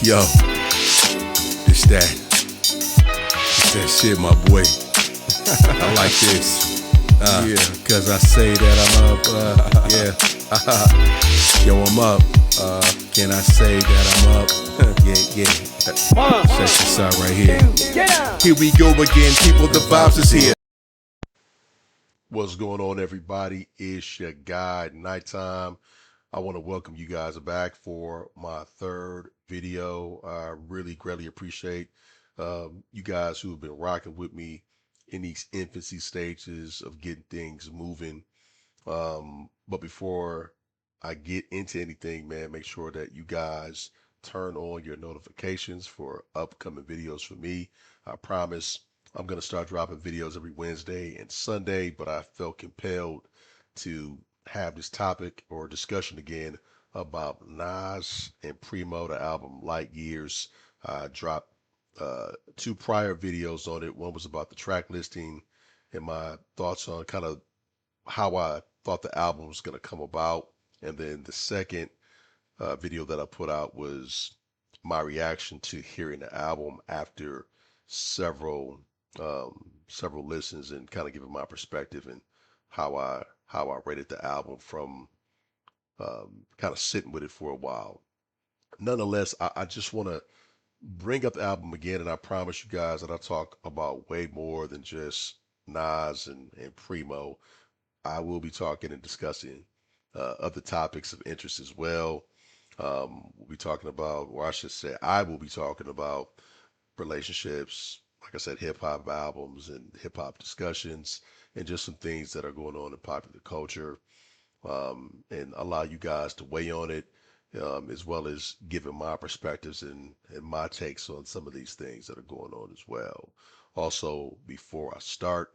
Yo, it's that shit, my boy. I like this. Yeah, cause I say that I'm up. Yeah. Yo, I'm up. Can I say that I'm up? Yeah. Check this out right here. Here we go again, people. The vibes is here. What's going on, everybody? It's your guy, Nighttime. I want to welcome you guys back for my third video. I really greatly appreciate you guys who have been rocking with me in these infancy stages of getting things moving. But before I get into anything, man, make sure that you guys turn on your notifications for upcoming videos from me. I promise I'm going to start dropping videos every Wednesday and Sunday, but I felt compelled to have this topic or discussion again about Nas and Primo, the album Light Years. I dropped two prior videos on it. One was about the track listing and my thoughts on kind of how I thought the album was going to come about. And then the second video that I put out was my reaction to hearing the album after several several listens and kind of giving my perspective and how I rated the album from kind of sitting with it for a while. Nonetheless, I just want to bring up the album again, and I promise you guys that I talk about way more than just Nas and Primo. I will be talking and discussing other topics of interest as well. We'll be talking about, or I should say, I will be talking about relationships, like I said, hip hop albums and hip hop discussions, and just some things that are going on in popular culture, and allow you guys to weigh on it, as well as giving my perspectives and my takes on some of these things that are going on as well. Also, before I start,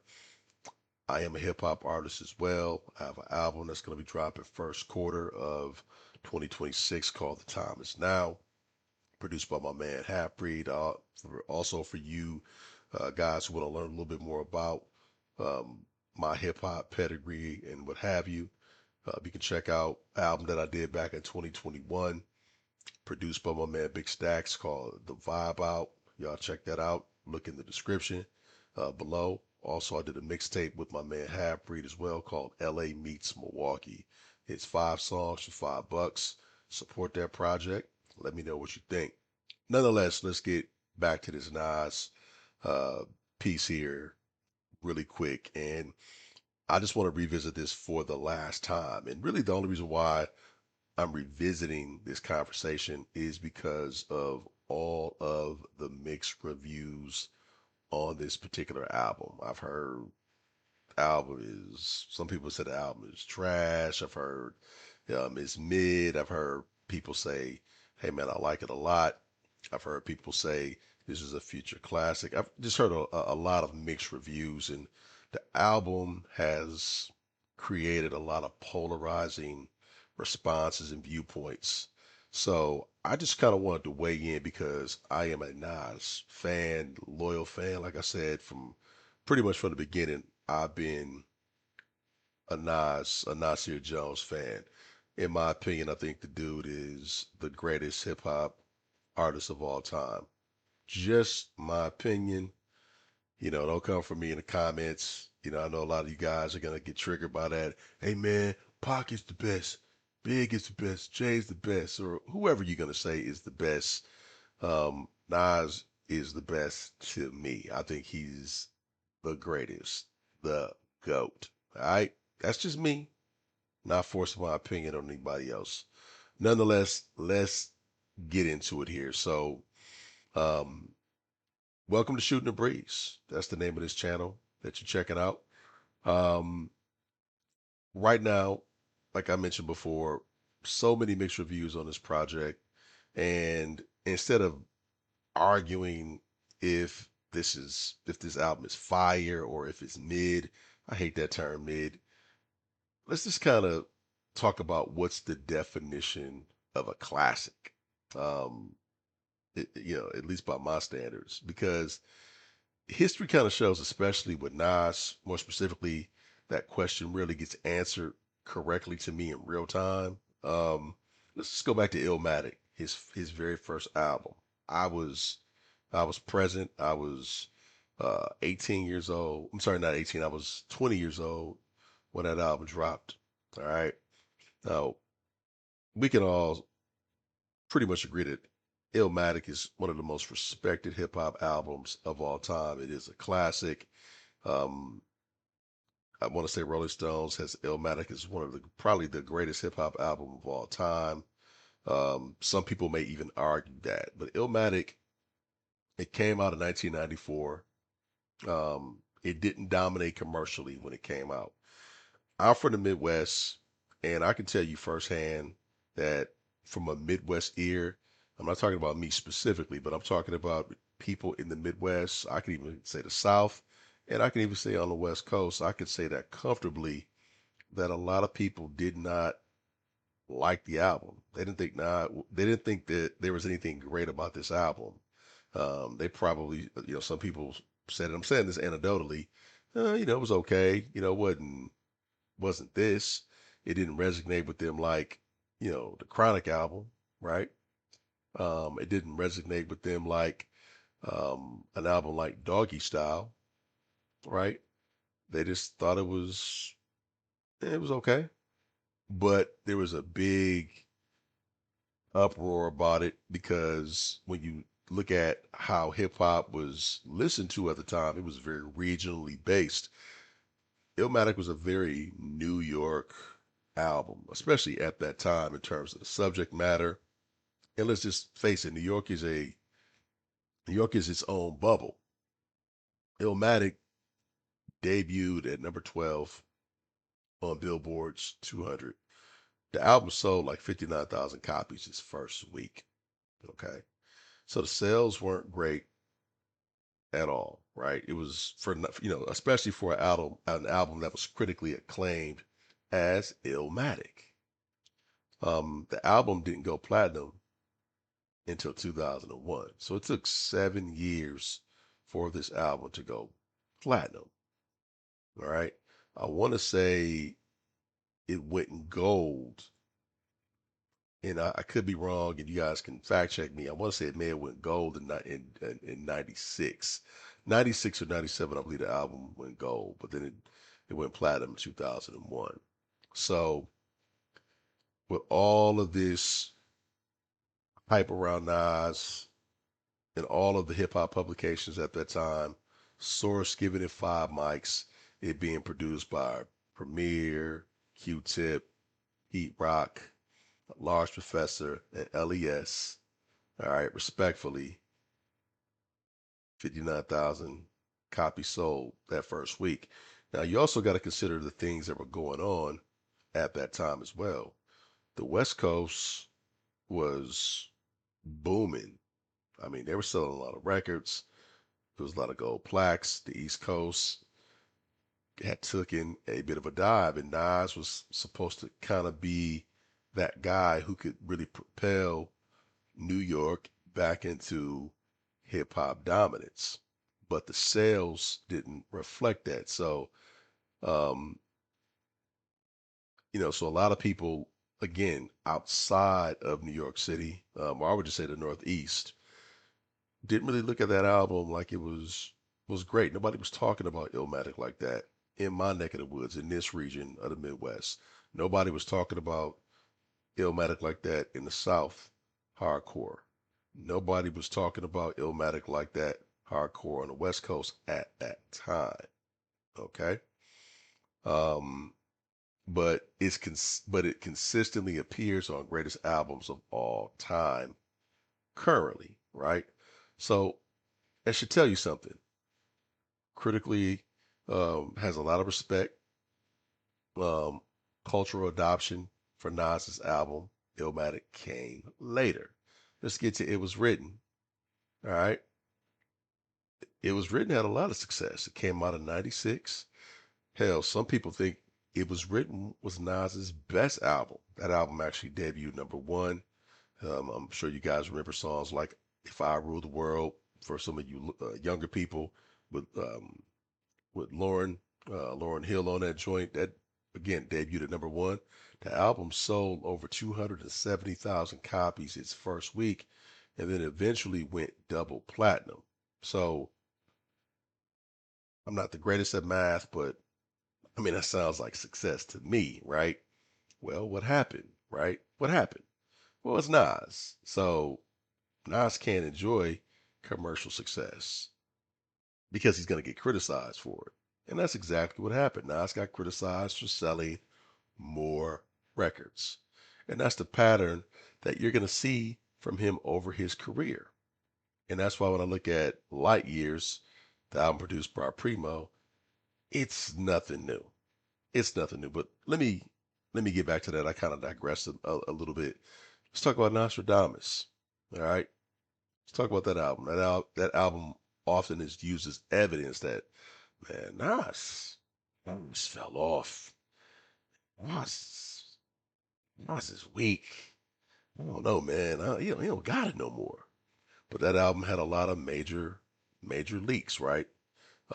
I am a hip hop artist as well. I have an album that's going to be dropping first quarter of 2026 called The Time Is Now, produced by my man Half Breed. Also for you guys who want to learn a little bit more about um, my hip hop pedigree and what have you, you can check out an album that I did back in 2021, produced by my man Big Stacks, called The Vibe Out. Y'all check that out. Look in the description below. Also, I did a mixtape with my man Half Breed as well called LA Meets Milwaukee. It's 5 songs for $5. Support that project. Let me know what you think. Nonetheless, let's get back to this Nas uh, piece here really quick. And I just want to revisit this for the last time. And really, the only reason why I'm revisiting this conversation is because of all of the mixed reviews on this particular album. I've heard some people said the album is trash. I've heard it's mid. I've heard people say, hey man, I like it a lot. I've heard people say this is a future classic. I've just heard a lot of mixed reviews, and the album has created a lot of polarizing responses and viewpoints. So I just kind of wanted to weigh in because I am a Nas fan, loyal fan. Like I said, from pretty much from the beginning, I've been a Nasir Jones fan. In my opinion, I think the dude is the greatest hip hop artist of all time. Just my opinion. Don't come for me in the comments. I know a lot of you guys are gonna get triggered by that. Hey man, Pac is the best. Big is the best. Jay's the best, or whoever you're gonna say is the best. Nas is the best to me. I think he's the greatest, the GOAT. All right, that's just me. Not forcing my opinion on anybody else. Nonetheless, let's get into it here. So, um, welcome to Shooting the Breeze. That's the name of this channel that you're checking out. Um, right now, like I mentioned before, so many mixed reviews on this project, and instead of arguing if this album is fire or if it's mid, I hate that term mid. Let's just kind of talk about what's the definition of a classic. Um, at least by my standards, because history kind of shows, especially with Nas, more specifically, that question really gets answered correctly to me in real time. Let's just go back to Illmatic. his very first album. I was I was present. I was 18 years old. I'm sorry, not 18. I was 20 years old when that album dropped. All right. Now we can all pretty much agree that Illmatic is one of the most respected hip hop albums of all time. It is a classic. Um, I want to say Rolling Stones has Illmatic as one of the probably the greatest hip hop album of all time. Some people may even argue that, but Illmatic, it came out in 1994. It didn't dominate commercially when it came out. I'm from the Midwest, and I can tell you firsthand that from a Midwest ear, I'm not talking about me specifically, but I'm talking about people in the Midwest. I can even say the South, and I can even say on the West Coast. I could say that comfortably that a lot of people did not like the album. They didn't think that there was anything great about this album. They probably, some people said it. I'm saying this anecdotally. It was okay. Wasn't this. It didn't resonate with them like, the Chronic album, right? It didn't resonate with them like an album like Doggy Style, right? They just thought it was okay. But there was a big uproar about it because when you look at how hip hop was listened to at the time, it was very regionally based. Illmatic was a very New York album, especially at that time in terms of the subject matter. And let's just face it, New York is its own bubble. Illmatic debuted at number 12 on Billboard's 200. The album sold like 59,000 copies its first week. Okay. So the sales weren't great at all, right? It was especially for an album that was critically acclaimed as Illmatic. The album didn't go platinum until 2001. So it took 7 years for this album to go platinum. All right. I want to say it went gold, and I could be wrong, and you guys can fact check me. I want to say it may have went gold in 96. 96 or 97, I believe the album went gold, but then it went platinum in 2001. So with all of this hype around Nas, in all of the hip hop publications at that time. Source giving it 5 mics, it being produced by Premier, Q-Tip, Heat Rock, Large Professor, and LES. All right, respectfully, 59,000 copies sold that first week. Now, you also got to consider the things that were going on at that time as well. The West Coast was booming. I mean, they were selling a lot of records. There was a lot of gold plaques. The East Coast had taken a bit of a dive, and Nas was supposed to kind of be that guy who could really propel New York back into hip hop dominance. But the sales didn't reflect that. Um, so a lot of people, again, outside of New York City, or I would just say the Northeast, didn't really look at that album like it was great. Nobody was talking about Illmatic like that in my neck of the woods in this region of the Midwest. Nobody was talking about Illmatic like that in the South hardcore. Nobody was talking about Illmatic like that hardcore on the West Coast at that time. Okay. Um, but it consistently appears on greatest albums of all time currently, right? So that should tell you something. Critically, has a lot of respect. Um, Cultural adoption for Nas's album Illmatic came later. Let's get to It Was Written. All right. It Was Written had a lot of success. It came out in 96. Hell, some people think It Was Written was Nas's best album. That album actually debuted number one. I'm sure you guys remember songs like If I Rule the World for some of you younger people with with Lauren Hill on that joint. That again debuted at number one. The album sold over 270,000 copies its first week and then eventually went double platinum. So I'm not the greatest at math, but I mean, that sounds like success to me, right? Well, what happened, right? What happened? Well, it's Nas. So Nas can't enjoy commercial success because he's going to get criticized for it. And that's exactly what happened. Nas got criticized for selling more records. And that's the pattern that you're going to see from him over his career. And that's why when I look at Light Years, the album produced by Primo, it's nothing new. It's nothing new. But let me get back to that. I kind of digressed a little bit. Let's talk about Nostradamus. All right. Let's talk about that album. That album often is used as evidence that, man, Nas fell off. Nas, Nas is weak. I don't know, man. He don't got it no more. But that album had a lot of major leaks, right?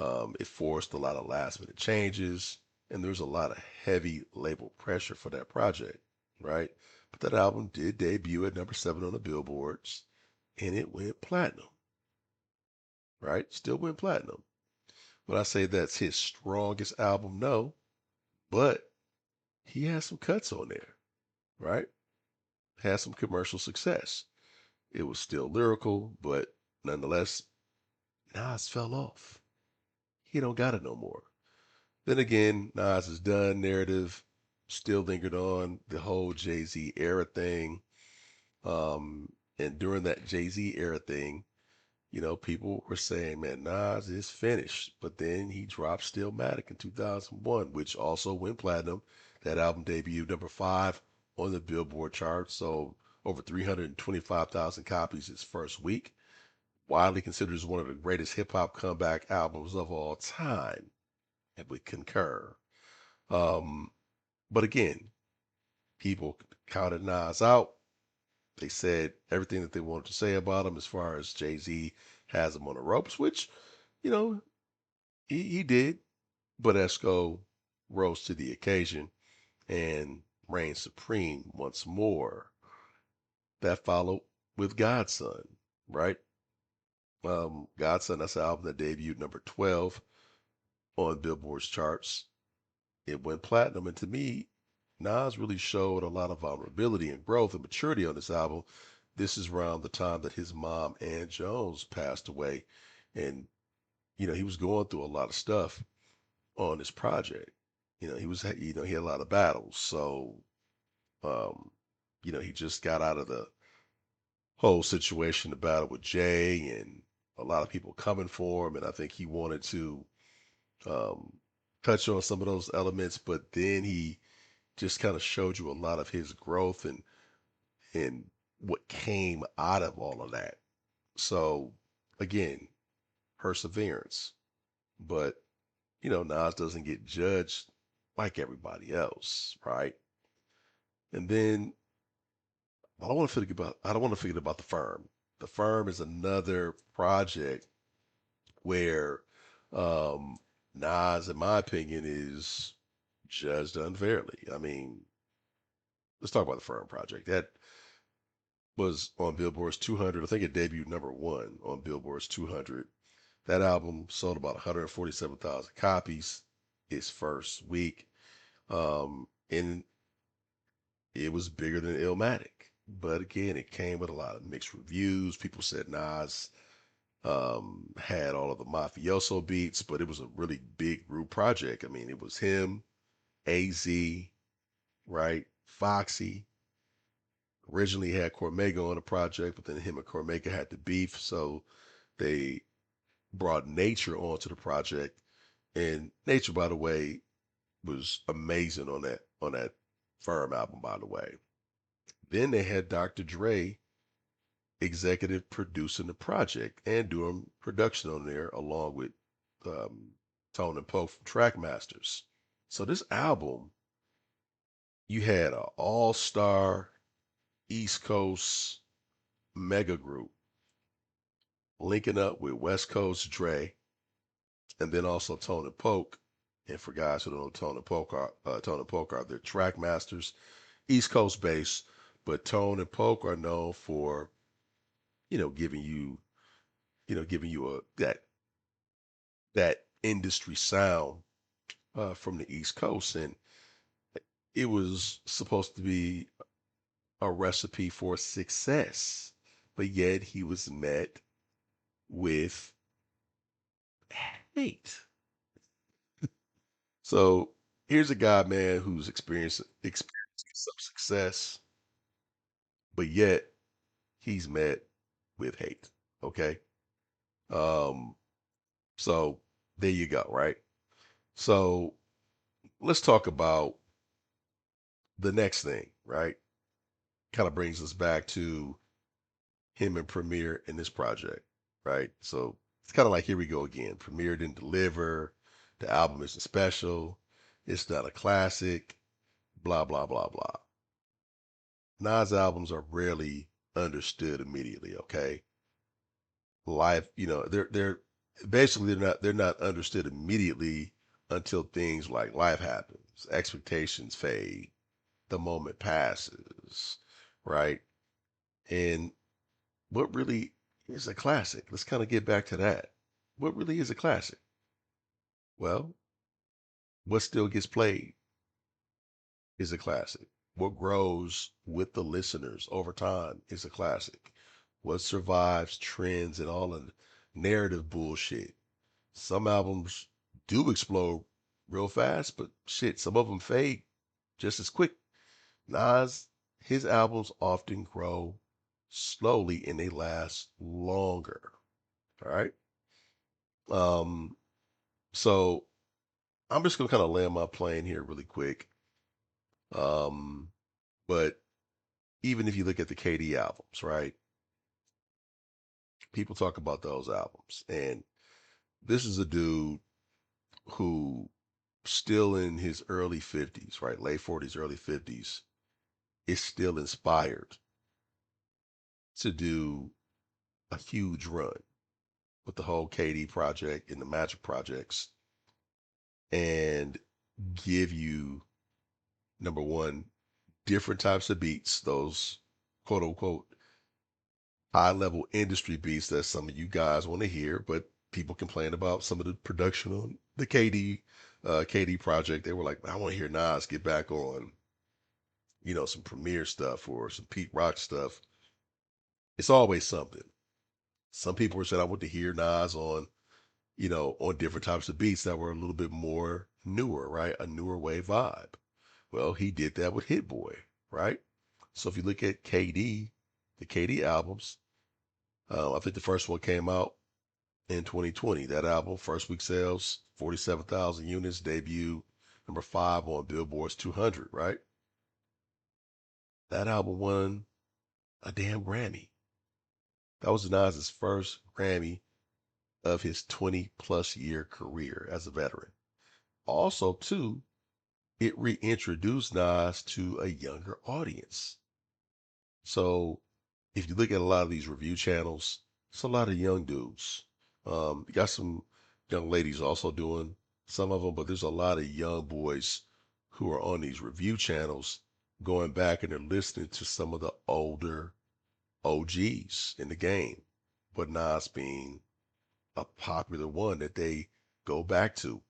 It forced a lot of last minute changes, and there's a lot of heavy label pressure for that project, right? But that album did debut at number 7 on the billboards, and it went platinum, right? Still went platinum. Would I say that's his strongest album? No, but he has some cuts on there, right? Has some commercial success. It was still lyrical, but nonetheless, Nas fell off. He don't got it no more. Then again, Nas is done. Narrative still lingered on the whole Jay Z era thing. And during that Jay Z era thing, people were saying, man, Nas is finished. But then he dropped Stillmatic in 2001, which also went platinum. That album debuted number 5 on the Billboard chart, sold over 325,000 copies its first week. Widely considered as one of the greatest hip hop comeback albums of all time. And we concur. Um, but again, people counted Nas out. They said everything that they wanted to say about him as far as Jay Z has him on the ropes, which, you know, he did. But Esco rose to the occasion and reigned supreme once more. That followed with Godson, right? Godson, that's an album that debuted number 12 on Billboard's charts. It went platinum. And to me, Nas really showed a lot of vulnerability and growth and maturity on this album. This is around the time that his mom, Ann Jones, passed away. And, he was going through a lot of stuff on this project. He had a lot of battles. So, um, he just got out of the whole situation, the battle with Jay, and a lot of people coming for him. And I think he wanted to um, touch on some of those elements, but then he just kind of showed you a lot of his growth and what came out of all of that. So again, perseverance. But Nas doesn't get judged like everybody else, right? And then I don't want to forget about the firm. The firm is another project where um Nas, in my opinion, is judged unfairly. I mean, let's talk about the firm project. That was on Billboard's 200. I think it debuted number 1 on Billboard's 200. That album sold about 147,000 copies its first week. And it was bigger than Illmatic. But again, it came with a lot of mixed reviews. People said Nas had all of the mafioso beats, but it was a really big group project. I mean, it was him, AZ, right? Foxy. Originally had Cormega on the project, but then him and Cormega had the beef, so they brought Nature onto the project. And Nature, by the way, was amazing on that Firm album, by the way. Then they had Dr. Dre executive producing the project and doing production on there along with um, Tone and Poe from Trackmasters. So this album, you had an all-star East Coast mega group linking up with West Coast Dre, and then also Tone and Polk And for guys who don't know Tone and Polk are they're track masters, East Coast based, but Tone and Polk are known for giving you giving you a that industry sound from the East Coast, and it was supposed to be a recipe for success, but yet he was met with hate. So here's a guy, man, who's experiencing some success, but yet he's met with hate. Okay. Um, so there you go, right? So let's talk about the next thing, right? Kind of brings us back to him and Premier in this project, right? So it's kind of like here we go again. Premier didn't deliver. The album isn't special. It's not a classic. Blah blah blah blah. Nas albums are rarely understood immediately. Okay, life, they're basically they're not understood immediately until things like life happens, expectations fade, the moment passes, right? And what really is a classic? Let's kind of get back to that. What really is a classic? Well, what still gets played is a classic. What grows with the listeners over time is a classic. What survives trends and all the narrative bullshit. Some albums do explode real fast, but shit, some of them fade just as quick. Nas, his albums often grow slowly and they last longer. All right. Um, so I'm just gonna kind of land my plane here really quick. Um, but even if you look at the KD albums, right? People talk about those albums, and this is a dude who still in his early 50s, right? Late 40s, early 50s, is still inspired to do a huge run with the whole KD project and the Magic projects and give you number one, different types of beats, those quote unquote high level industry beats that some of you guys want to hear, but people complain about some of the production on the KD project. They were like, I want to hear Nas get back on, some Premiere stuff or some Pete Rock stuff. It's always something. Some people were saying I want to hear Nas on different types of beats that were a little bit more newer, right? A newer wave vibe. Well, he did that with Hit Boy, right? So if you look at KD, the KD albums, I think the first one came out in 2020. That album, first week sales, 47,000 units, debut number 5 on Billboard's 200, right? That album won a damn Grammy. That was Nas's first Grammy of his 20 plus year career as a veteran. Also, too, it reintroduced Nas to a younger audience. So if you look at a lot of these review channels, it's a lot of young dudes. You got some young ladies also doing some of them, but there's a lot of young boys who are on these review channels going back and they're listening to some of the older OGs in the game, but Nas being a popular one that they go back to.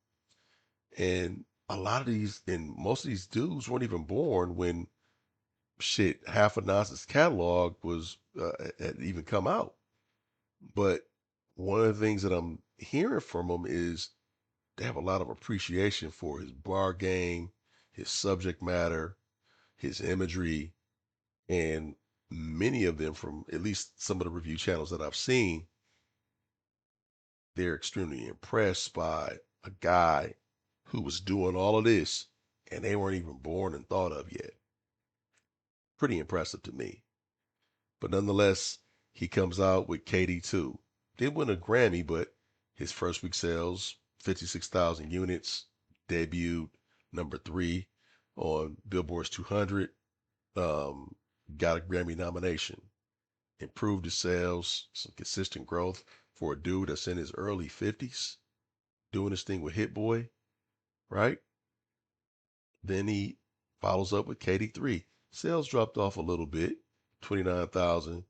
And a lot of these and most of these dudes weren't even born when shit, half of Nas's catalog was had even come out. But one of the things that I'm hearing from them is they have a lot of appreciation for his bar game, his subject matter, his imagery, and many of them from at least some of the review channels that I've seen, they're extremely impressed by a guy who was doing all of this and they weren't even born and thought of yet. Pretty impressive to me. But nonetheless, he comes out with KD2. Didn't win a Grammy, but his first week sales, 56,000 units, debuted number 3 on Billboard's 200, um, got a Grammy nomination, improved his sales, some consistent growth for a dude that's in his early 50s, doing his thing with Hit Boy. right? Then he follows up with KD3. Sales dropped off a little bit, 29,000,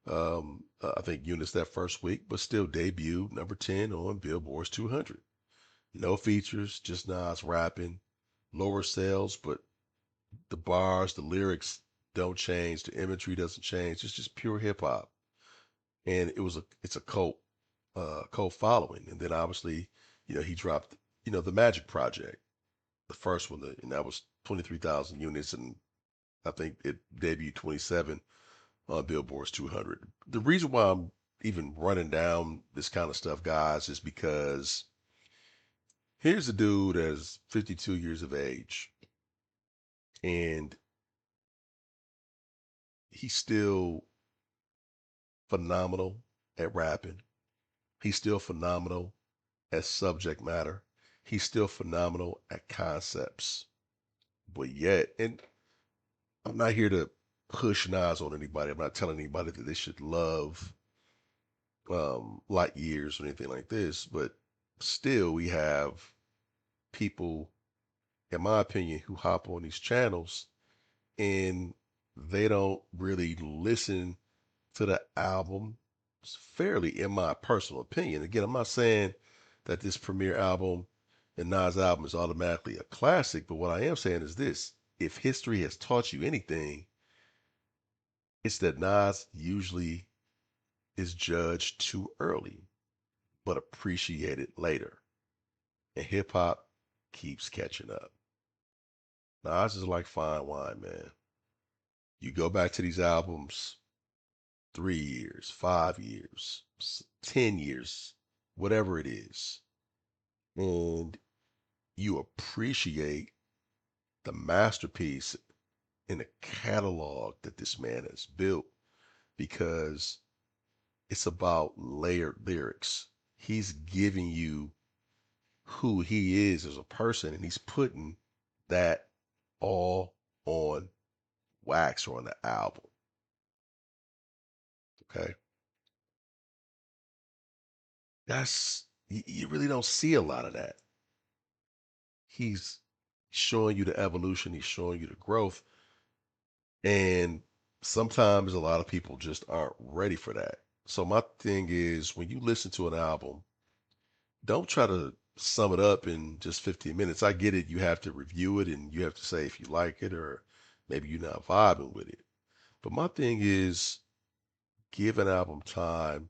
I think units that first week, but still debuted number 10 on Billboard's 200. No features, just Nas rapping, lower sales, but the bars, the lyrics don't change, the imagery doesn't change. It's just pure hip hop, and it's a cult following. And then obviously, he dropped, the Magic Project, the first one, and that was 23,000 units, and I think it debuted 27 on Billboard's 200. The reason why I'm even running down this kind of stuff, guys, is because here's a dude that's 52 years of age, and he's still phenomenal at rapping. He's still phenomenal at subject matter. He's still phenomenal at concepts. But yet, and I'm not here to push Nas on anybody. I'm not telling anybody that they should love light years or anything like this. But still, we have people, in my opinion, who hop on these channels and they don't really listen to the album fairly, in my personal opinion. Again, I'm not saying that this Premier album and Nas album is automatically a classic, but what I am saying is this: if history has taught you anything, it's that Nas usually is judged too early, but appreciated later. And hip hop keeps catching up. Nas is like fine wine, man. You go back to these albums 3 years, 5 years, 10 years, whatever it is, and you appreciate the masterpiece in the catalog that this man has built because it's about layered lyrics. He's giving you who he is as a person, and he's putting that all on wax or on the album. Okay. You really don't see a lot of that. He's showing you the evolution, he's showing you the growth. And sometimes a lot of people just aren't ready for that. So my thing is when you listen to an album, don't try to sum it up in just 15 minutes. I get it. You have to review it and you have to say if you like it or maybe you're not vibing with it. But my thing is give an album time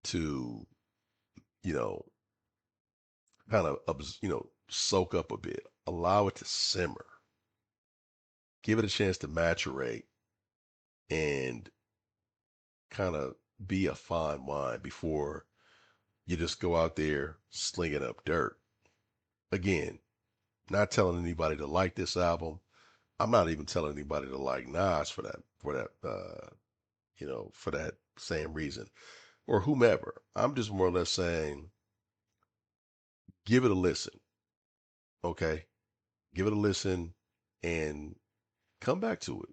to, you know, kind of, soak up a bit. Allow it to simmer. Give it a chance to maturate and kind of be a fine wine before you just go out there slinging up dirt. Again, not telling anybody to like this album. I'm not even telling anybody to like Nas for that same reason or whomever. I'm just more or less saying, give it a listen. Okay. Give it a listen and come back to it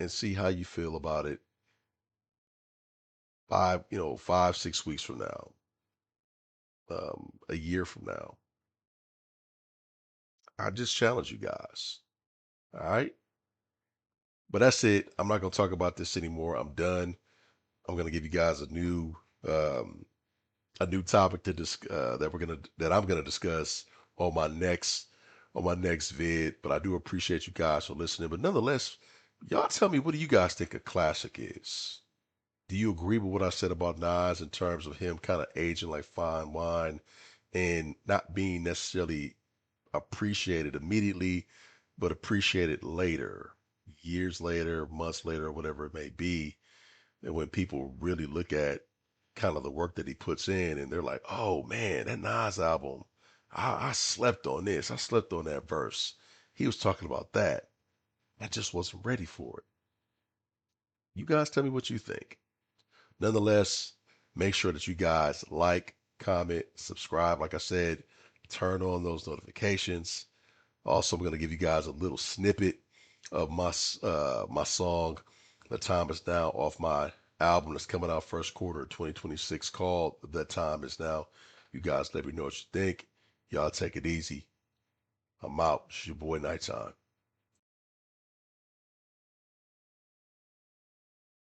and see how you feel about it 5, 6 weeks from now, a year from now. I just challenge you guys. All right. But that's it. I'm not going to talk about this anymore. I'm done. I'm going to give you guys um, a new topic that I'm gonna discuss on my next vid. But I do appreciate you guys for listening. But nonetheless, y'all tell me, what do you guys think a classic is? Do you agree with what I said about Nas in terms of him kind of aging like fine wine and not being necessarily appreciated immediately, but appreciated later, years later, months later, whatever it may be? And when people really look at kind of the work that he puts in and they're like, oh man, that Nas album, I slept on this. I slept on that verse. He was talking about that. I just wasn't ready for it. You guys tell me what you think. Nonetheless, make sure that you guys like, comment, subscribe. Like I said, turn on those notifications. Also, I'm going to give you guys a little snippet of my song, "The Time Is Now," off my album that's coming out first quarter of 2026 called "The Time Is Now." You guys let me know what you think. Y'all take it easy. I'm out. It's your boy Nighttime.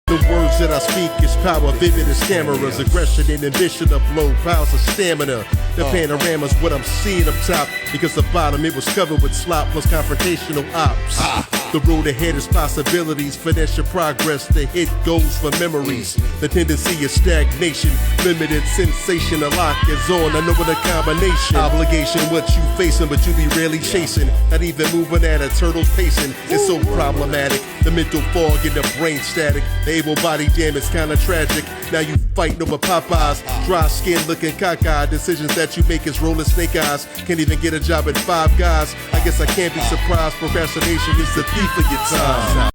The words that I speak is power, vivid as cameras, aggression and ambition of low piles of stamina. The panorama's what I'm seeing up top, because the bottom it was covered with slop plus confrontational ops. The road ahead is possibilities, finesse your progress, the hit goes for memories. The tendency is stagnation, limited sensation, a lock is on, I know what a combination. Obligation, what you facing, but you be rarely chasing. Not even moving at a turtle's pacing, it's so problematic. The mental fog and the brain static, the able body jam is kinda tragic. Now you fighting over Popeyes, dry skin looking cockeyed. Decisions that you make is rolling snake eyes. Can't even get a job at Five Guys. I guess I can't be surprised, procrastination is the thief of your time.